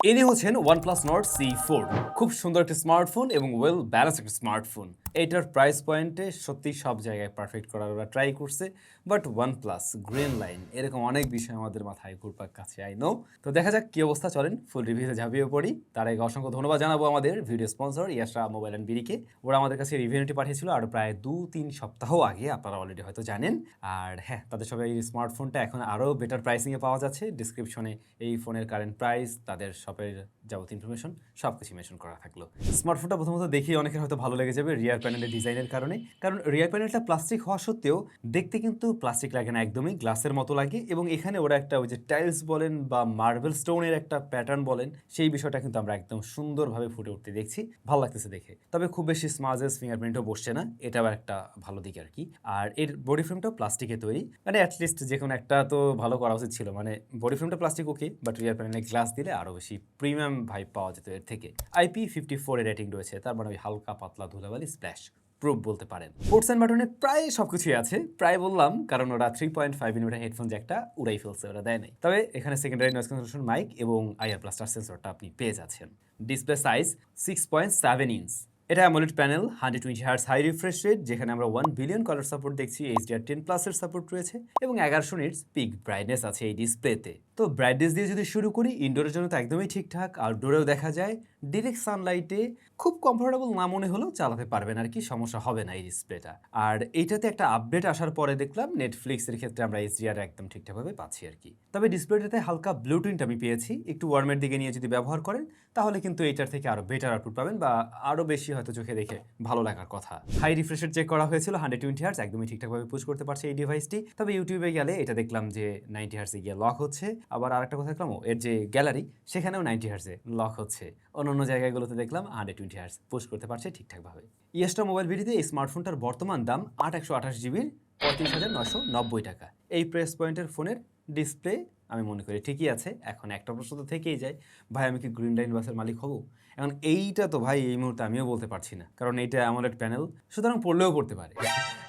ইনি হচ্ছেন OnePlus Nord C4 খুব সুন্দর একটা স্মার্টফোন এবং ওয়েল ব্যালেন্স একটা স্মার্টফোন। এটার প্রাইস পয়েন্টে সত্যি সব জায়গায় পারফেক্ট করার ওরা ট্রাই করছে, বাট OnePlus গ্রিন লাইন এরকম অনেক বিষয় আমাদের মাথায় ঘুরপাক কাছে আই নো। তো দেখা যাক কি অবস্থা, চলেন ফুল রিভিউতে ঝাঁপিয়ে পড়ি। তার আগে অসংখ্য ধন্যবাদ জানাবো আমাদের ভিডিও স্পন্সর ইয়াসরা মোবাইল BD-কে। ওরা আমাদের কাছে রিভিউটি পাঠিয়েছিল আরও প্রায় 2-3 সপ্তাহ আগে, আপনারা অলরেডি হয়তো জানেন। আর হ্যাঁ, তাদের সবাই এই স্মার্টফোনটা এখন আরও বেটার প্রাইসিংয়ে পাওয়া যাচ্ছে। ডিসক্রিপশনে এই ফোনের কারেন্ট প্রাইস, তাদের শপের যাবতীয় ইনফরমেশন সব কিছু মেনশন করা থাকলো। স্মার্টফোনটা প্রথমত দেখি অনেকের হয়তো ভালো লেগে যাবে রিয়ার প্যানেলের ডিজাইনের কারণে, কারণ রিয়ার প্যানেলটা প্লাস্টিক হওয়া সত্ত্বেও দেখতে কিন্তু প্লাস্টিক লাগে না, একদমই গ্লাসের মতো লাগে। এবং এখানে ওরা একটা ওই যে টাইলস বলেন বা মার্বেল স্টোনের একটা প্যাটার্ন বলেন, সেই বিষয়টা কিন্তু আমরা একদম সুন্দরভাবে ফুটে উঠতে দেখছি, ভালো লাগতেছে দেখে। তবে খুব বেশি স্মাজেস ফিঙ্গারপ্রিন্টও বসছে না, এটাও একটা ভালো দিক আর কি। আর এর বডি ফ্রেমটাও প্লাস্টিকে তৈরি, মানে অ্যাটলিস্ট যে কোনো একটা তো ভালো করা উচিত ছিল। মানে বডি ফ্রেমটা প্লাস্টিক ওকে, বাট রিয়ার প্যানেলে গ্লাস দিলে আরও বেশি প্রিমিয়াম ভাইব পাওয়া যেত এর থেকে। IP54 এর রেটিং রয়েছে, তার মানে ওই হালকা পাতলা ধুলাবালি স্প্ল্যাশ প্রুফ বলতে পারেন। পোর্টস অ্যান্ড বাটনে প্রায় সবকিছুই আছে, প্রায় বললাম কারণ ওরা 3.5mm হেডফোন জ্যাকটা উড়াই ফেলছে, ওরা দেয় নাই। তবে এখানে সেকেন্ডারি নয়েজ ক্যান্সেলেশন মাইক এবং IR+ টাচ সেন্সরটা আপনি পেয়ে যাচ্ছেন। Display size 6.7 inch. এটা AMOLED panel, 120Hz high refresh rate, যেখানে আমরা 1 বিলিয়ন কালার সাপোর্ট দেখছি, HDR10+ এর সাপোর্ট রয়েছে এবং 1100 নিটস পিক ব্রাইটনেস আছে এই ডিসপ্লেতে। তো ব্রাইটনেস দিয়ে যদি শুরু করি, ইনডোরের জন্য তো একদমই ঠিকঠাক, আউটডোরেও দেখা যায় ডিরেক্ট সানলাইটে খুব কমফোর্টেবল না মনে হলেও চালাতে পারবেন আর কি, সমস্যা হবে না এই ডিসপ্লেটা। আর এইটাতে একটা আপডেট আসার পরে দেখলাম নেটফ্লিক্সের ক্ষেত্রে আমরা HDR একদম ঠিকঠাকভাবে পাচ্ছি আর কি। তবে ডিসপ্লেটাতে হালকা ব্লুটুথ আমি পেয়েছি, একটু ওয়ার্মের দিকে নিয়ে যদি ব্যবহার করেন তাহলে কিন্তু এটার থেকে আরও বেটার আউটপুট পাবেন, বা আরও বেশি হয়তো চোখে দেখে ভালো লাগার কথা। হাই রিফ্রেশ রেট চেক করা হয়েছিল, 120Hz একদমই ঠিকঠাকভাবে পুশ করতে পারছে এই ডিভাইসটি। তবে ইউটিউবে গেলে এটা দেখলাম যে 90Hz গিয়ে লক হচ্ছে। আবার আরেকটা কথা দেখলাম, এর যে গ্যালারি সেখানেও 90Hz লক হচ্ছে। অন্য জায়গাগুলোতে দেখলাম 120Hz পুশ করতে পারছে ঠিকঠাকভাবে। ইয়াসরা মোবাইল BD-তে এই স্মার্টফোনটার বর্তমান দাম 8/128GB 35,990 টাকা। এই প্রাইস পয়েন্টের ফোনের ডিসপ্লে আমি মনে করি ঠিকই আছে। এখন একটা প্রশ্ন তো থেকেই যায়, ভাই আমি কি গ্রিন লাইন বাসের মালিক হব? এখন এইটা তো ভাই এই মুহূর্তে আমিও বলতে পারছি না, কারণ এইটা অ্যামোলেড প্যানেল, সুতরাং পড়লেও পড়তে পারে,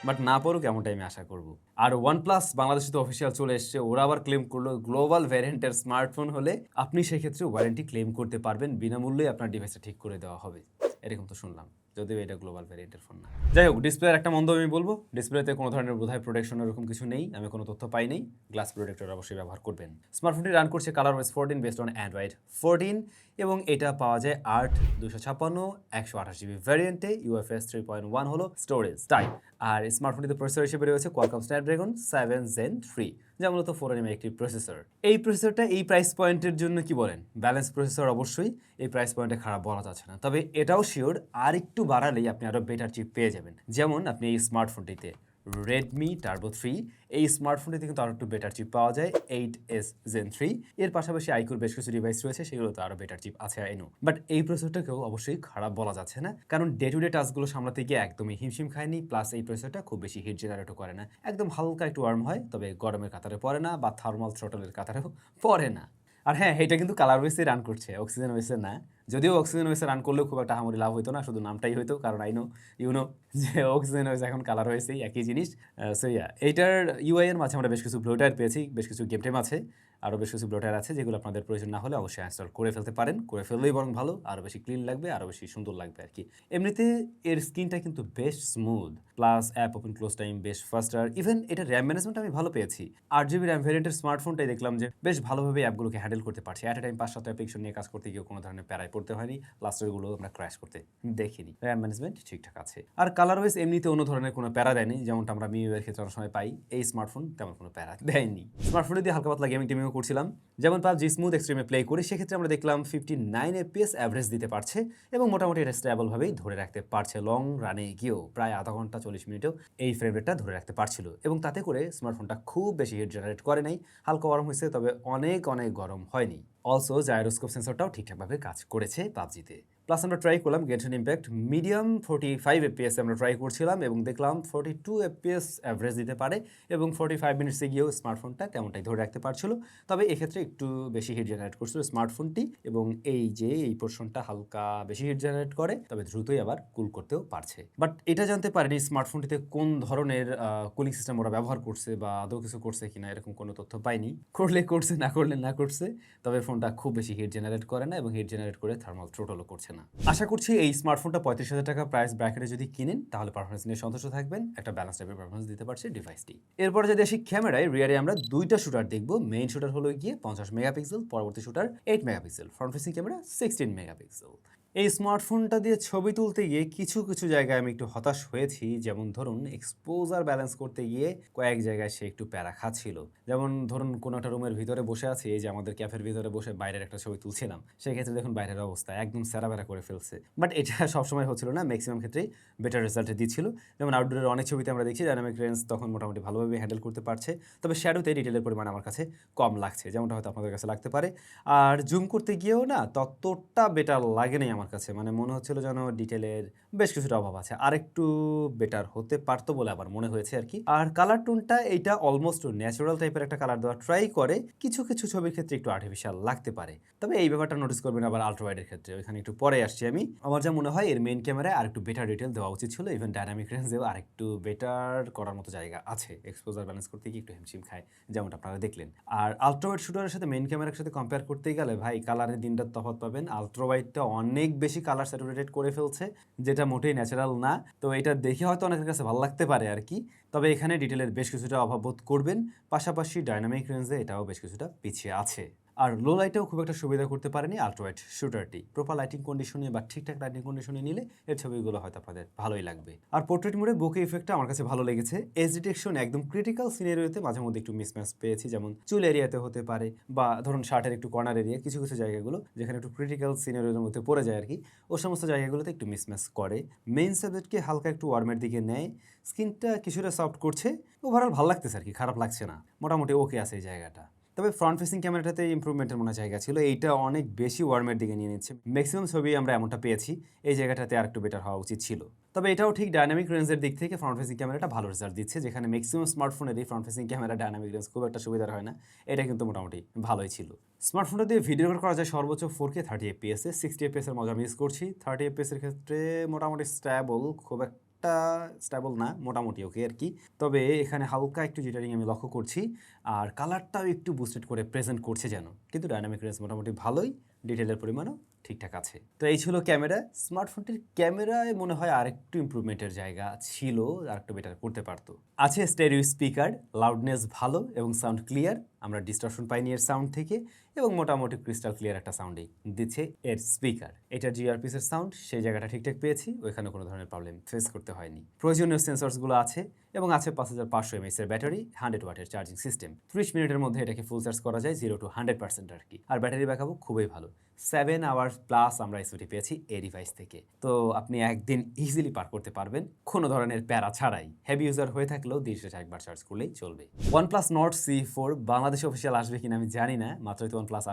বাট না পড়ুক এমনটাই আমি আশা করব। আর OnePlus বাংলাদেশে তো অফিসিয়াল চলে এসছে, ওরা আবার ক্লেম করলো গ্লোবাল ভ্যারিয়েন্টের স্মার্টফোন হলে আপনি সেক্ষেত্রে ওয়ারেন্টি ক্লেম করতে পারবেন, বিনামূল্যে আপনার ডিভাইসটা ঠিক করে দেওয়া হবে, এরকম তো শুনলাম, যদিও এটা গ্লোবাল ভ্যারিয়েন্টের ফোন না। যাই হোক, ডিসপ্লের একটা মন্দ আমি বলবো, ডিসপ্লেতে কোনো ধরনের বোধহয় প্রোটেকশন এরকম কিছু নেই, আমি কোনো তথ্য পাই নেই। গ্লাস প্রোটেক্টর অবশ্যই ব্যবহার করবেন। স্মার্টফোনটি রান করছে ColorOS 14 বেসড অন Android 14 এবং এটা পাওয়া যায় 8/256 128GB ভ্যারিয়েন্টে। UFS 3.1 হলো স্টোরেজ টাইপ। আর স্মার্টফোনটিতে প্রসেসর হিসেবে রয়েছে Qualcomm Snapdragon 7 Gen 3, যা মূলত 4nm একটি প্রসেসর। এই প্রসেসরটা এই প্রাইস পয়েন্টের জন্য কি বলেন, ব্যালেন্স প্রসেসর অবশ্যই, এই প্রাইস পয়েন্টে খারাপ বলা যাচ্ছে না। তবে এটাও শিওর আর একটু বাড়ালেই আপনি আরও বেটার চিপ পেয়ে যাবেন। যেমন আপনি এই স্মার্টফোনটিতে Redmi Turbo 3, এই স্মার্টফোনটিতে কিন্তু আরও একটু বেটার চিপ পাওয়া যায় 8S Gen 3। এর পাশাপাশি আইকুর বেশ কিছু ডিভাইস রয়েছে, সেগুলোতে আরও বেটার চিপ আছে আইনো। বাট এই প্রসেসরটাকেও অবশ্যই খারাপ বলা যাচ্ছে না, কারণ ডে টু ডে টাস্কগুলো সামলাতে গিয়ে একদমই হিমশিম খায়নি। প্লাস এই প্রসেসরটা খুব বেশি হিট জেনারেটও করে না, একদম হালকা একটু ওয়ার্ম হয়, তবে গরমের কাতারে পড়ে না বা থার্মাল থ্রটলের কাতারেও পড়ে না। আর হ্যাঁ, এটা কিন্তু ColorOS-এ রান করছে, অক্সিজেন ওএসে না। যদিও অক্সিজেন ওএসে রান করলেও খুব একটা হামরি লাভ হইতো না, শুধু নামটাই হইতো, কারণ ইউনো যে অক্সিজেন ওএস এখন ColorOS-এই একই জিনিস। সো এইটার UI এর মাঝে আমরা বেশ কিছু ব্লোটার পেয়েছি, বেশ কিছু গেম টেম আছে, আরও বেশ কিছু ব্লোটার আছে, যেগুলো আপনাদের প্রয়োজন না হলে অবশ্যই ইনস্টল করে ফেলতে পারেন। করে ফেললেই বরং ভালো, আরও বেশি ক্লিন লাগবে, আরও বেশি সুন্দর লাগবে আর কি। এমনিতে এর স্ক্রিনটা কিন্তু বেশ smooth, plus app open close time বেশ ফাস্টার। ইভেন এটা র্যাম ম্যানেজমেন্ট আমি ভালো পেয়েছি। 8GB র্যাম ভ্যারিয়েন্টের স্মার্টফোনটাই দেখলাম যে বেশ ভালোভাবে অ্যাপগুলোকে হ্যান্ডেল করতে পারছি। অ্যাট এ টাইম 5-7 অ্যাপ্লিকেশন নিয়ে কাজ করতে গিয়ে কোনো ধরনের প্যারায় পড়তে হয়নি, লাস্টেরগুলো আমরা ক্র্যাশ করতে দেখিনি। র্যাম ম্যানেজমেন্ট ঠিকঠাক আছে। আর ColorOS এমনিতে অন্য ধরনের কোনো প্যারা দেয়নি, যেমনটা আমরা MIUI-এর ক্ষেত্রে অনেক সময় পাই। এই স্মার্টফোন তেমন কোনো প্যারা দেয়নি। স্মার্টফোনে দিয়ে হালকা পাতলা গেমিং টেমিংও করছিলাম, যেমন PUBG স্মুথ এক্সট্রিমে প্লে করি, সেক্ষেত্রে আমরা দেখলাম 59 FPS অ্যাভারেজ দিতে পারছে এবং মোটামুটি এটা স্টেবলভাবেই ধরে রাখতে পারছে। লং রানে গিয়েও প্রায় আধা ঘন্টা 40 মিনিটেও এই ফ্রেম রেটটা ধরে রাখতে পারছিল এবং তাতে করে স্মার্টফোনটা খুব বেশি হিট জেনারেট করে নাই। হালকা গরম হয়েছে, তবে অনেক গরম হয়নি। অলসো জাইরোস্কোপ সেন্সরটাও ঠিকঠাকভাবে কাজ করেছে PUBG-তে। প্লাস আমরা ট্রাই করলাম গেনশন ইম্প্যাক্ট মিডিয়াম 45 FPS আমরা ট্রাই করছিলাম এবং দেখলাম 42 FPS অ্যাভারেজ দিতে পারে এবং 45 মিনিটসে গিয়েও স্মার্টফোনটা তেমনটাই ধরে রাখতে পারছিল। তবে এক্ষেত্রে একটু বেশি হিট জেনারেট করছিল স্মার্টফোনটি এবং এই পোর্শনটা হালকা বেশি হিট জেনারেট করে, তবে দ্রুতই আবার কুল করতেও পারছে। বাট এটা জানতে পারিনি স্মার্টফোনটিতে কোন ধরনের কুলিং সিস্টেম ওরা ব্যবহার করছে বা আদৌ কিছু করছে কিনা, এরকম কোনো তথ্য পাইনি। করলে করছে, না করলে না করছে, তবে ফোনটা খুব বেশি হিট জেনারেট করে না এবং হিট জেনারেট করে থার্মাল থ্রোটলও করছে না। আশা করছি এই স্মার্টফোনটা 35,000 টাকা প্রাইস ব্র্যাকেটে যদি কিনেন তাহলে পারফরমেন্স নিয়ে সন্তুষ্ট থাকবেন, একটা ব্যালেন্স টাইপের পারফরমেন্স দিতে পারছে ডিভাইসটি। এরপর যদি আসি ক্যামেরায়, রিয়ারে আমরা দুইটা শুটার দেখবো। মেইন শুটার হলো গিয়ে 50 মেগাপিক্সেল, পরবর্তী shooter 8 megapixel, front facing camera 16 megapixel. এই স্মার্টফোনটা দিয়ে ছবি তুলতে গিয়ে কিছু কিছু জায়গায় আমি একটু হতাশ হয়েছি। যেমন ধরুন এক্সপোজার ব্যালেন্স করতে গিয়ে কয়েক জায়গায় সে একটু প্যারা খাচ্ছিল। যেমন ধরুন কোনো একটা রুমের ভিতরে বসে আছি, এই যে আমাদের ক্যাফের ভিতরে বসে বাইরের একটা ছবি তুলছিলাম, সেক্ষেত্রে দেখুন বাইরের অবস্থা একদম স্যারাবেরা করে ফেলছে। বাট এটা সবসময় হচ্ছিল না, ম্যাক্সিমাম ক্ষেত্রেই বেটার রেজাল্ট দিচ্ছিল। যেমন আউটডোরের অনেক ছবিতে আমরা দেখছি ডাইনামিক রেঞ্জ তখন মোটামুটি ভালোভাবে হ্যান্ডেল করতে পারছে, তবে শ্যাডোতে ডিটেলের পরিমাণ আমার কাছে কম লাগছে, যেমনটা হয়তো আপনাদের কাছে লাগতে পারে। আর জুম করতে গিয়েও না ততটা বেটার লাগে নাই আমার কাছে, মানে মনে হচ্ছিল যেন ডিটেলের বেশ কিছুটা অভাব আছে, আর একটু বেটার হতে পারতো বলে আবার মনে হয়েছে আর কি। আর কালার টোনটা এইটা অলমোস্ট ন্যাচারাল টাইপের একটা কালার দেওয়া ট্রাই করে, কিছু কিছু ছবির ক্ষেত্রে একটু আর্টিফিশিয়াল লাগতে পারে, তবে এই ব্যাপারটা নোটিস করবেন আবার আল্ট্রাওয়াইডের ক্ষেত্রে, ওইখানে একটু পরে আসছি আমি। আমার যা মনে হয় এর মেইন ক্যামেরায় আর একটু বেটার ডিটেল দেওয়া উচিত ছিল, ইভেন ডাইনামিক রেঞ্জেও আর একটু বেটার করার মতো জায়গা আছে। এক্সপোজার ব্যালেন্স করতে গিয়ে একটু হিমশিম খায়, যেমনটা আপনারা দেখলেন। আর আল্ট্রাওয়াইড শুটারের সাথে মেইন ক্যামেরার সাথে কম্পেয়ার করতে গেলে ভাই কালারের দিনটার তফাৎ পাবেন। আল্ট্রাওয়াইডটা অনেক বেশি কালার স্যাচুরেটেড করে ফেলছে, যেটা মোটেই ন্যাচারাল না। তো এটা দেখে হয়তো অনেকের কাছে ভালো লাগতে পারে আর কি, তবে এখানে ডিটেলের বেশ কিছুটা অভাব বোধ করবেন। পাশাপাশি ডাইনামিক রেঞ্জে এটাও বেশ কিছুটা পিছিয়ে আছে। আর লো লাইটেও খুব একটা সুবিধা করতে পারেনি আল্ট্রাওয়াইড শুটারটি। প্রপার লাইটিং কন্ডিশনে বা ঠিকঠাক লাইটিং কন্ডিশনে নিলে এর ছবিগুলো হয়তো আপনাদের ভালোই লাগবে। আর পোর্ট্রেট মোডে বোকে ইফেক্টটা আমার কাছে ভালো লেগেছে। এজ ডিটেকশন একদম ক্রিটিক্যাল সিনারিওতে মাঝে মধ্যে একটু মিসম্যাচ পেয়েছি, যেমন চুল এরিয়াতে হতে পারে বা ধরুন শার্টের একটু কর্নার এরিয়া, কিছু কিছু জায়গাগুলো যেখানে একটু ক্রিটিক্যাল সিনারিওর মধ্যে পড়ে যায় আর কি, ও সমস্ত জায়গাগুলোতে একটু মিসম্যাচ করে। মেইন সাবজেক্টকে হালকা একটু ওয়ার্মের দিকে নেয়, স্কিনটা কিছুটা সফট করছে, ওভারঅল ভালো লাগতেছে আর কি, খারাপ লাগছে না, মোটামুটি ওকে আছে এই জায়গাটা। তবে ফ্রন্ট ফেসিং ক্যামেরাটাতে ইমপ্রুভমেন্টের মনে জায়গা ছিল, এইটা অনেক বেশি ওয়ার্মের দিকে নিয়ে নিচ্ছে। ম্যাক্সিমাম ছবি আমরা এমনটা পেয়েছি, এই জায়গাটাতে আর একটু বেটার হওয়া উচিত ছিল। তবে এটাও ঠিক ডাইনামিক রেঞ্জের দিক থেকে ফ্রন্ট ফেসিং ক্যামেরাটা ভালো রেজাল্ট দিচ্ছে, যেখানে ম্যাক্সিমাম স্মার্টফোনেরই front facing camera dynamic range খুব একটা সুবিধার হয় না, এটা কিন্তু মোটামুটি ভালোই ছিল। স্মার্টফোনটা দিয়ে ভিডিও রেকর্ড করা যায় সর্বোচ্চ 4K 30 FPS, 60 FPS এর মজা মিস করছি। 30 FPS এর ক্ষেত্রে মোটামুটি স্ট্যাবল, খুব একটা স্ট্যাবল না, মোটামুটি ওকে আর কি। তবে এখানে হালকা একটু জিটারিং আমি লক্ষ্য করছি, আর কালারটাও একটু বুস্টেড করে প্রেজেন্ট করছে যেন, কিন্তু ডাইনামিক রেঞ্জ মোটামুটি ভালোই, ডিটেলের পরিমাণও ঠিকঠাক আছে। তো এই ছিল ক্যামেরা। স্মার্টফোনটির ক্যামেরায় মনে হয় আরেকটু ইমপ্রুভমেন্টের জায়গা ছিল, আরেকটু বেটার করতে পারতো। আছে স্টেরিও স্পিকার, লাউডনেস ভালো এবং সাউন্ড ক্লিয়ার, আমরা ডিস্টরশন পাইনি এর সাউন্ড থেকে, এবং মোটামুটি ক্রিস্টাল ক্লিয়ার একটা সাউন্ডই দিচ্ছে এর স্পিকার। এটার জিআরপিএস এর সাউন্ড সেই জায়গাটা ঠিকঠাক পেয়েছি, ওইখানে কোনো ধরনের প্রবলেম ফেস করতে হয়নি। প্রয়োজনীয় সেন্সরসগুলো আছে এবং আছে 5500 mAh এর ব্যাটারি, 100 ওয়াটের চার্জিং সিস্টেম। 30 মিনিটের মধ্যে এটাকে ফুল চার্জ করা যায় 0 to 100% আর কি। আর ব্যাটারি ব্যাকআপও খুবই ভালো, 7 আওয়ার্স প্লাস আমরা এসওটি পেয়েছি এই ডিভাইস থেকে। তো আপনি একদিন ইজিলি পার করতে পারবেন কোনো ধরনের প্যারা ছাড়াই। হেভি ইউজার হয়ে থাকলেও দিন শেষে একবার চার্জ করলেই চলবে। OnePlus Nord C4 বাংলাদেশে অফিসিয়াল আসবে কিনা আমি জানি না, মাত্রই তো OnePlus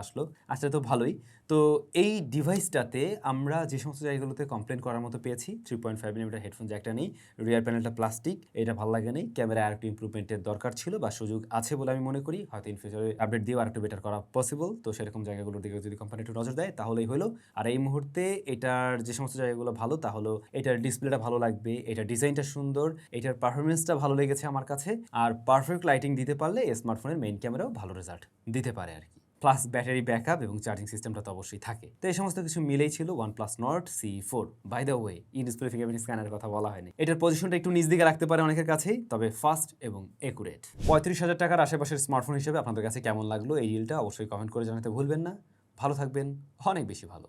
আসলে তো ভালোই। তো এই ডিভাইসটাতে আমরা যে সমস্ত জায়গাগুলোতে কমপ্লেন করার মতো পেয়েছি, 3.5mm হেডফোন জ্যাকটা নেই, রিয়ার প্যানেলটা প্লাস্টিক, এটা ভালো লাগে নেই। ক্যামেরা আরেকটু ইমপ্রুভমেন্টের দরকার ছিল বা সুযোগ আছে বলে আমি মনে করি, হয়তো ইন ফিউচারে আপডেট দিয়েও আরেকটু বেটার করা পসিবল। তো সেরকম জায়গাগুলোর দিকে যদি কোম্পানি একটু নজর দেয় তাহলেই হলো। আর এই মুহূর্তে এটার যে সমস্ত জায়গাগুলো ভালো, তা হলো এটার ডিসপ্লেটা ভালো লাগবে, এটার ডিজাইনটা সুন্দর, এটার পারফরমেন্সটা ভালো লেগেছে আমার কাছে, আর পারফেক্ট লাইটিং দিতে পারলে এই স্মার্টফোনের মেইন ক্যামেরাও ভালো রেজাল্ট দিতে পারে আর কি। প্লাস ব্যাটারি ব্যাকআপ এবং চার্জিং সিস্টেমটা তো অবশ্যই থাকে। তো এই সমস্ত কিছু মিলেই ছিল OnePlus Nord C4। By the way, in display fingerprint স্ক্যানারের কথা বলা হয়নি। এটার পজিশনটা একটু নিচ দিকে রাখতে পারে অনেকের কাছেই, তবে ফাস্ট এবং একুরেট। 35,000 টাকার আশেপাশের স্মার্টফোন হিসেবে আপনাদের কাছে কেমন লাগলো এই রিলটা অবশ্যই কমেন্ট করে জানাতে ভুলবেন না। ভালো থাকবেন, অনেক বেশি ভালো।